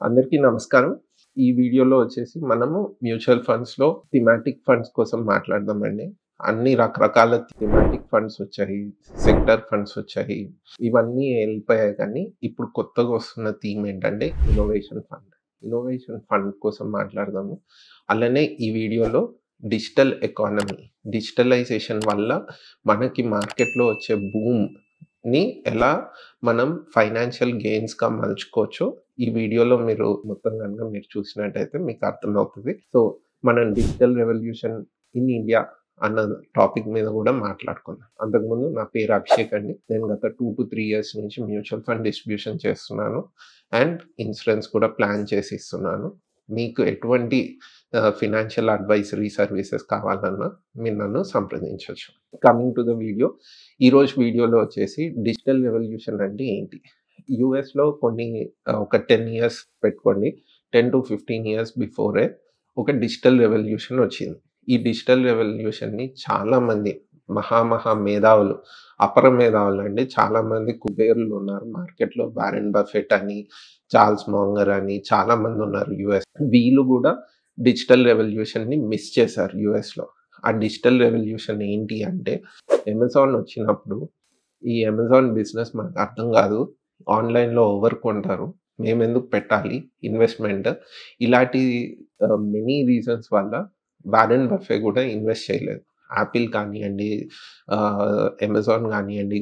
అందరికీ నమస్కారం. ఈ వీడియోలో వచ్చేసి మనము మ్యూచువల్ ఫండ్స్‌లో థీమాటిక్ ఫండ్స్ కోసం మాట్లాడదామండి. అన్ని రకరకాల థీమాటిక్ ఫండ్స్ వచ్చాయి. సెక్టర్ ఫండ్స్ వచ్చాయి. ఇవన్నీ ఎళ్ళిపోయాయి కానీ ఇప్పుడు కొత్తగా వస్తున్న థీమ్ ఏంటంటే ఇన్నోవేషన్ ఫండ్. ఇన్నోవేషన్ ఫండ్ కోసం మాట్లాడదాము. అలానే ఈ వీడియోలో డిజిటల్ ఎకానమీ, డిజిటలైజేషన్ వల్ల మనకి మార్కెట్‌లో వచ్చే బూమ్‌ని ఎలా మనం ఫైనాన్షియల్ గెయిన్స్‌గా మలుచుకోవచ్చో ఈ వీడియోలో మీరు మొత్తం గనుక మీరు చూసినట్టయితే మీకు అర్థమవుతది. సో, మనం డిజిటల్ రెవల్యూషన్ ఇన్ ఇండియా అన్న టాపిక్ మీద కూడా మాట్లాడుకుందాం. అంతకుముందు నా పేరు అభిషేక్ అండి. నేను గత 2-3 ఇయర్స్ నుంచి మ్యూచువల్ ఫండ్ డిస్ట్రిబ్యూషన్ చేస్తున్నాను. అండ్ ఇన్సూరెన్స్ కూడా ప్లాన్ చేసి ఇస్తున్నాను. మీకు ఎటువంటి ఫినాన్షియల్ అడ్వైజరీ సర్వీసెస్ కావాలన్నా మీరు నన్ను సంప్రదించొచ్చు. Coming to the video. ఈరోజు వీడియోలో వచ్చేసి డిజిటల్ రెవల్యూషన్ అంటే ఏంటి? యూఎస్‌లో కొన్ని ఒక 10 ఇయర్స్ పెట్టుకోండి. 10-15 ఇయర్స్ బిఫోరే ఒక డిజిటల్ రెవల్యూషన్ వచ్చింది. ఈ డిజిటల్ రెవల్యూషన్‌ని చాలామంది మహా మేధావులు, అపర మేధావులండి చాలామంది కుబేరులు ఉన్నారు మార్కెట్‌లో. వారెన్ బఫెట్ అని, చార్ల్స్ మాంగర్ అని చాలామంది ఉన్నారు యూఎస్. వీళ్ళు కూడా డిజిటల్ రెవల్యూషన్‌ని మిస్ చేశారు యూఎస్‌లో. ఆ డిజిటల్ రెవల్యూషన్ ఏంటి అంటే అమెజాన్ వచ్చినప్పుడు ఈ అమెజాన్ బిజినెస్ మనకు అర్థం కాదు. ఆన్‌లైన్‌లో ఎవరు కొంటారు? మేమెందుకు పెట్టాలి ఇన్వెస్ట్‌మెంట్? ఇలాంటి మెనీ రీజన్స్ వల్ల వారెన్ బఫెట్ కూడా ఇన్వెస్ట్ చేయలేదు. యాపిల్ కానియండి, అమెజాన్ కానియండి,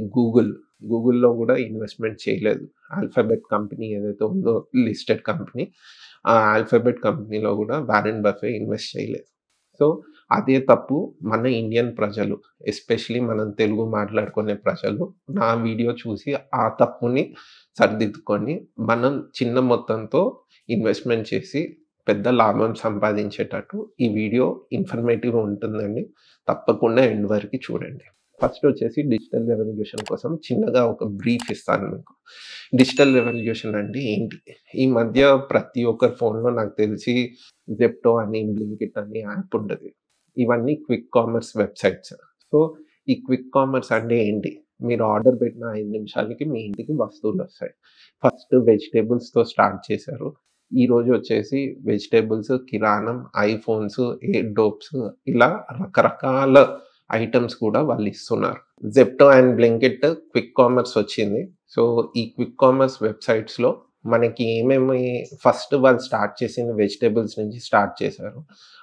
గూగుల్‌లో కూడా ఇన్వెస్ట్‌మెంట్ చేయలేదు. ఆల్ఫాబెట్ కంపెనీ ఏదైతే ఉందో లిస్టెడ్ కంపెనీ, ఆ ఆల్ఫాబెట్ కంపెనీలో కూడా వారెన్ బఫెట్ ఇన్వెస్ట్ చేయలేదు. సో, అదే తప్పు మన ఇండియన్ ప్రజలు, ఎస్పెషల్లీ మనం తెలుగు మాట్లాడుకునే ప్రజలు నా వీడియో చూసి ఆ తప్పుని సరిదిద్దుకొని మనం చిన్న మొత్తంతో ఇన్వెస్ట్‌మెంట్ చేసి పెద్ద లాభం సంపాదించేటట్టు ఈ వీడియో ఇన్ఫర్మేటివ్‌గా ఉంటుందండి. తప్పకుండా ఎండ్ వరకు చూడండి. ఫస్ట్ వచ్చేసి డిజిటల్ రెవల్యూషన్ కోసం చిన్నగా ఒక బ్రీఫ్ ఇస్తాను మీకు. డిజిటల్ రెవల్యూషన్ అంటే ఏంటి? ఈ మధ్య ప్రతి ఒక్కరి ఫోన్‌లో నాకు తెలిసి జెప్టో అని, బ్లింకిట్ అని యాప్ ఉంటది. ఇవన్నీ క్విక్ కామర్స్ వెబ్‌సైట్స్. సో, ఈ క్విక్ కామర్స్ అంటే ఏంటి? మీరు ఆర్డర్ పెట్టిన 5 నిమిషాలకి మీ ఇంటికి వస్తువులొస్తాయి. ఫస్ట్ వెజిటబుల్స్‌తో స్టార్ట్ చేశారు. ఈరోజు వచ్చేసి వెజిటబుల్స్, కిరాణం, ఐఫోన్స్, ఎయిర్ డోప్స్ ఇలా రకరకాల ఐటెమ్స్ కూడా వాళ్ళు ఇస్తున్నారు. Zepto and Blinkit quick commerce వచ్చింది. సో, ఈ క్విక్ కామర్స్ వెబ్‌సైట్స్‌లో మనకి ఏమేమి ఫస్ట్ వాళ్ళు స్టార్ట్ చేసింది వెజిటబుల్స్ నుంచి స్టార్ట్ చేశారు.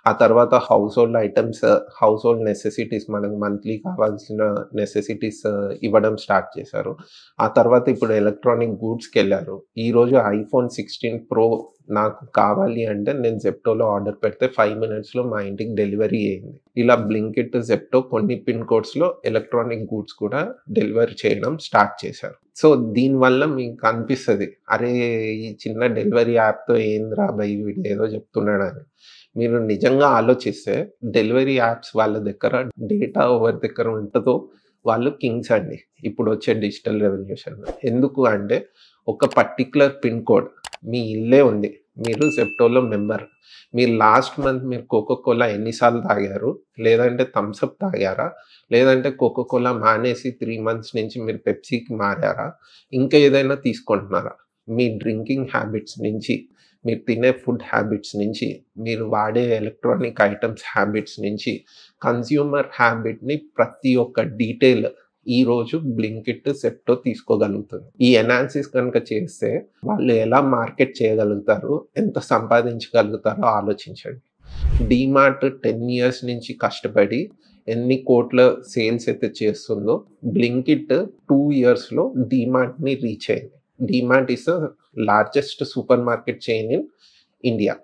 ఆ తర్వాత house hold items, house hold necessities మనకు మంత్లీ కావాల్సిన నెసెసిటీస్ ఇవ్వడం స్టార్ట్ చేశారు. ఆ తర్వాత ఇప్పుడు ఎలక్ట్రానిక్ గూడ్స్‌కెళ్లారు. ఈరోజు ఐఫోన్ 16 ప్రో నాకు కావాలి అంటే నేను జెప్టోలో ఆర్డర్ పెడితే 5 మినిట్స్‌లో మా ఇంటికి డెలివరీ అయింది. ఇలా బ్లింకిట్, జెప్టో కొన్ని పిన్ కోడ్స్‌లో ఎలక్ట్రానిక్ గూడ్స్ కూడా డెలివరీ చేయడం స్టార్ట్ చేశారు. సో, దీనివల్ల మీకు అనిపిస్తది, అరే! ఈ చిన్న డెలివరీ యాప్‌తో ఏందిరా బయ్ వీడేదో చెప్తున్నాడని. మీరు నిజంగా ఆలోచిస్తే డెలివరీ యాప్స్ వాళ్ళ దగ్గర డేటా ఎవరి దగ్గర ఉంటదో వాళ్ళు కింగ్స్ అండి. ఇప్పుడొచ్చే డిజిటల్ రెవల్యూషన్‌లో. ఎందుకు అంటే ఒక పర్టిక్యులర్ పిన్ కోడ్ మీ ఇల్లే ఉంది. మీరు జెప్టోలో మెంబర్. మీరు లాస్ట్ మంత్ మీరు కోకో కోలా ఎన్ని సార్లు తాగారు? లేదంటే థమ్స్ అప్ తాగారా? లేదంటే కోకో కోలా మానేసి 3 మంత్స్ నుంచి మీరు పెప్సీకి మారారా? ఇంకా ఏదైనా తీసుకుంటున్నారా? మీ డ్రింకింగ్ హ్యాబిట్స్ నుంచి, మీరు తినే ఫుడ్ హ్యాబిట్స్ నుంచి, మీరు వాడే ఎలక్ట్రానిక్ ఐటెమ్స్ హ్యాబిట్స్ నుంచి, కన్స్యూమర్ హ్యాబిట్‌ని ప్రతి ఒక్క డీటెయిల్ ఈరోజు బ్లింకిట్, జెప్టో తీసుకోగలుగుతుంది. ఈ ఎనాలిసిస్ కనుక చేస్తే వాళ్ళు ఎలా మార్కెట్ చేయగలుగుతారు? ఎంత సంపాదించగలుగుతారో ఆలోచించండి. డీమార్ట్ 10 ఇయర్స్ నుంచి కష్టపడి ఎన్ని కోట్ల సేల్స్ అయితే చేస్తుందో బ్లింకిట్ 2 ఇయర్స్‌లో డీమార్ట్‌ని రీచ్ అయింది. DMart is the largest super market chain in India.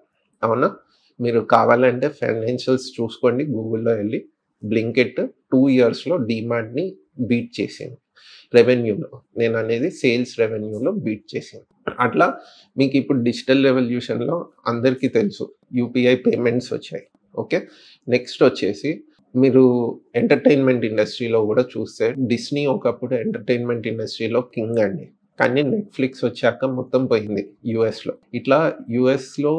అవునా? మీరు కావాలంటే ఫైనాన్షియల్స్ చూసుకోండి గూగుల్‌లో ఎళ్లి. బ్లింకిట్ 2 ఇయర్స్‌లో డీమార్ట్‌ని బీట్ చేసింది. రెవెన్యూలో. నేననేది సేల్స్ రెవెన్యూలో బీట్ చేసింది. అట్లా మీకు ఇప్పుడు డిజిటల్ రెవల్యూషన్‌లో అందరికీ తెలుసు యూపీఐ పేమెంట్స్ వచ్చాయి. ఓకే. నెక్స్ట్ వచ్చేసి మీరు ఎంటర్‌టైన్‌మెంట్ ఇండస్ట్రీలో కూడా చూస్తే డిస్నీ ఒకప్పుడు ఎంటర్‌టైన్‌మెంట్ ఇండస్ట్రీలో కింగ్ అండి. కానీ నెట్‌ఫ్లిక్స్ వచ్చాక మొత్తం పోయింది యూఎస్‌లో. ఇట్లా యూఎస్‌లో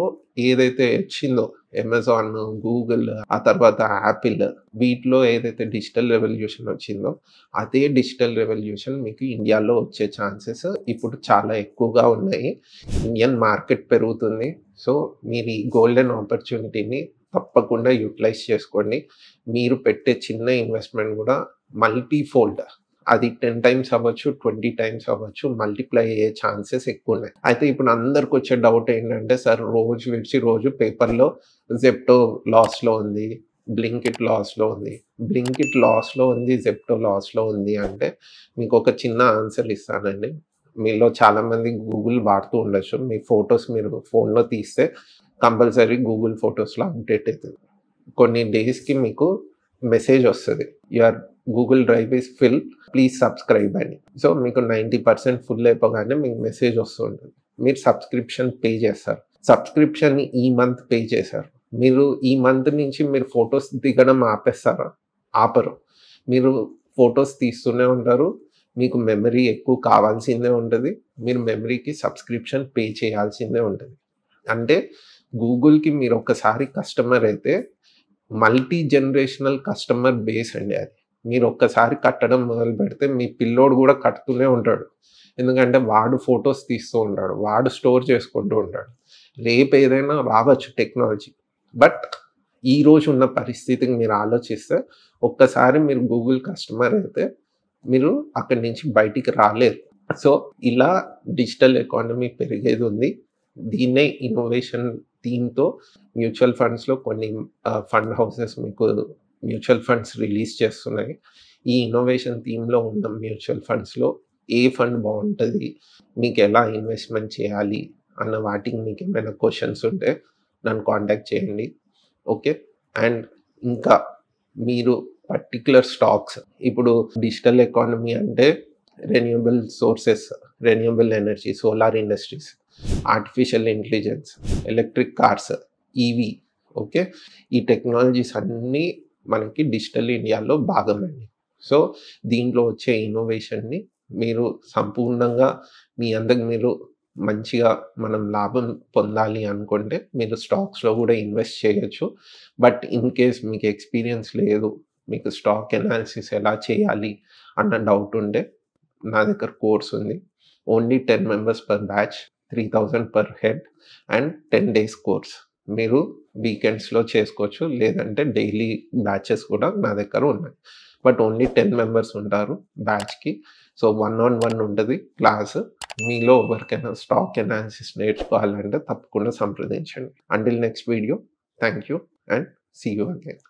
ఏదైతే వచ్చిందో అమెజాన్, గూగుల్, ఆ తర్వాత యాపిల్, వీటిలో ఏదైతే డిజిటల్ రెవల్యూషన్ వచ్చిందో అదే డిజిటల్ రెవల్యూషన్ మీకు ఇండియాలో వచ్చే ఛాన్సెస్ ఇప్పుడు చాలా ఎక్కువగా ఉన్నాయి. ఇండియన్ మార్కెట్ పెరుగుతుంది. సో మీరు ఈ గోల్డెన్ ఆపర్చునిటీని తప్పకుండా యూటిలైజ్ చేసుకోండి. మీరు పెట్టే చిన్న ఇన్వెస్ట్మెంట్ కూడా మల్టీ ఫోల్డ్, అది 10 టైమ్స్ అవ్వచ్చు, 20 టైమ్స్ అవ్వచ్చు, మల్టిప్లై అయ్యే ఛాన్సెస్ ఎక్కువ ఉన్నాయి. అయితే ఇప్పుడు అందరికి వచ్చే డౌట్ ఏంటంటే, సార్ రోజు విడిచి రోజు పేపర్లో జెప్టో లాస్లో ఉంది, బ్లింకిట్ లాస్లో ఉంది, బ్లింకిట్ లాస్లో ఉంది, జెప్టో లాస్లో ఉంది అంటే మీకు ఒక చిన్న ఆన్సర్ ఇస్తానండి. మీలో చాలామంది గూగుల్ వాడుతూ ఉండొచ్చు. మీ ఫొటోస్ మీరు ఫోన్లో తీస్తే కంపల్సరీ గూగుల్ ఫొటోస్లో అప్డేట్ అవుతుంది. కొన్ని డేస్కి మీకు మెసేజ్ వస్తుంది, your Google drive is fill, please subscribe అని. సో మీకు 90% ఫుల్ అయిపోగానే మీకు మెసేజ్ వస్తూ ఉంటుంది. మీరు సబ్స్క్రిప్షన్ పే చేస్తారు. సబ్స్క్రిప్షన్ ఈ మంత్ పే చేశారు. మీరు ఈ మంత్ నుంచి మీరు ఫొటోస్ దిగడం ఆపేస్తారా? ఆపరు. మీరు ఫొటోస్ తీస్తూనే ఉంటారు. మీకు మెమరీ ఎక్కువ కావాల్సిందే ఉంటుంది. మీరు మెమరీకి సబ్స్క్రిప్షన్ పే చేయాల్సిందే ఉంటుంది. అంటే గూగుల్కి మీరు ఒకసారి కస్టమర్ అయితే మల్టీ జనరేషనల్ కస్టమర్ బేస్ అండి అది. మీరు ఒక్కసారి కట్టడం మొదలు పెడితే మీ పిల్లోడు కూడా కట్టుతూనే ఉంటాడు. ఎందుకంటే వాడు ఫొటోస్ తీస్తూ ఉంటాడు, వాడు స్టోర్ చేసుకుంటూ ఉంటాడు. రేపు ఏదైనా రావచ్చు టెక్నాలజీ, బట్ ఈరోజు ఉన్న పరిస్థితికి మీరు ఆలోచిస్తే ఒక్కసారి మీరు గూగుల్ కస్టమర్ అయితే మీరు అక్కడి నుంచి బయటికి రాలేరు. సో ఇలా డిజిటల్ ఎకానమీ పెరిగేది ఉంది. దీన్నే ఇన్నోవేషన్ థీమ్తో మ్యూచువల్ ఫండ్స్లో కొన్ని ఫండ్ హౌసెస్ మీకు మ్యూచువల్ ఫండ్స్ రిలీజ్ చేస్తున్నాయి. ఈ ఇన్నోవేషన్ థీమ్లో ఉన్న మ్యూచువల్ ఫండ్స్లో ఏ ఫండ్ బాగుంటుంది, మీకు ఎలా ఇన్వెస్ట్మెంట్ చేయాలి అన్న వాటికి మీకు ఏమైనా క్వశ్చన్స్ ఉంటే నన్ను కాంటాక్ట్ చేయండి. ఓకే. అండ్ ఇంకా మీరు పర్టిక్యులర్ స్టాక్స్, ఇప్పుడు డిజిటల్ ఎకానమీ అంటే renewable sources, renewable energy, solar industries, artificial intelligence, electric cars, EV. Okay. ఈ టెక్నాలజీస్ అన్నీ మనకి డిజిటల్ ఇండియాలో భాగమండి. సో దీంట్లో వచ్చే ఇన్నోవేషన్ని మీరు సంపూర్ణంగా మీ అందరికి మీరు మంచిగా మనం లాభం పొందాలి అనుకుంటే మీరు స్టాక్స్లో కూడా ఇన్వెస్ట్ చేయొచ్చు. బట్ ఇన్ కేస్ మీకు ఎక్స్పీరియన్స్ లేదు, మీకు స్టాక్ ఎనాలిసిస్ ఎలా చేయాలి అన్న డౌట్ ఉంటే నా దగ్గర కోర్స్ ఉంది. Only 10 members per batch, 3000 per head and 10 days course. మీరు వీకెండ్స్లో చేసుకోవచ్చు, లేదంటే డైలీ బ్యాచెస్ కూడా నా దగ్గర ఉన్నాయి. బట్ ఓన్లీ 10 మెంబర్స్ ఉంటారు బ్యాచ్కి. సో 1-on-1 ఉంటుంది క్లాస్. మీలో ఎవరికైనా స్టాక్ ఎనాలిసిస్ నేర్చుకోవాలంటే తప్పకుండా సంప్రదించండి. Until next video, thank you and see you again.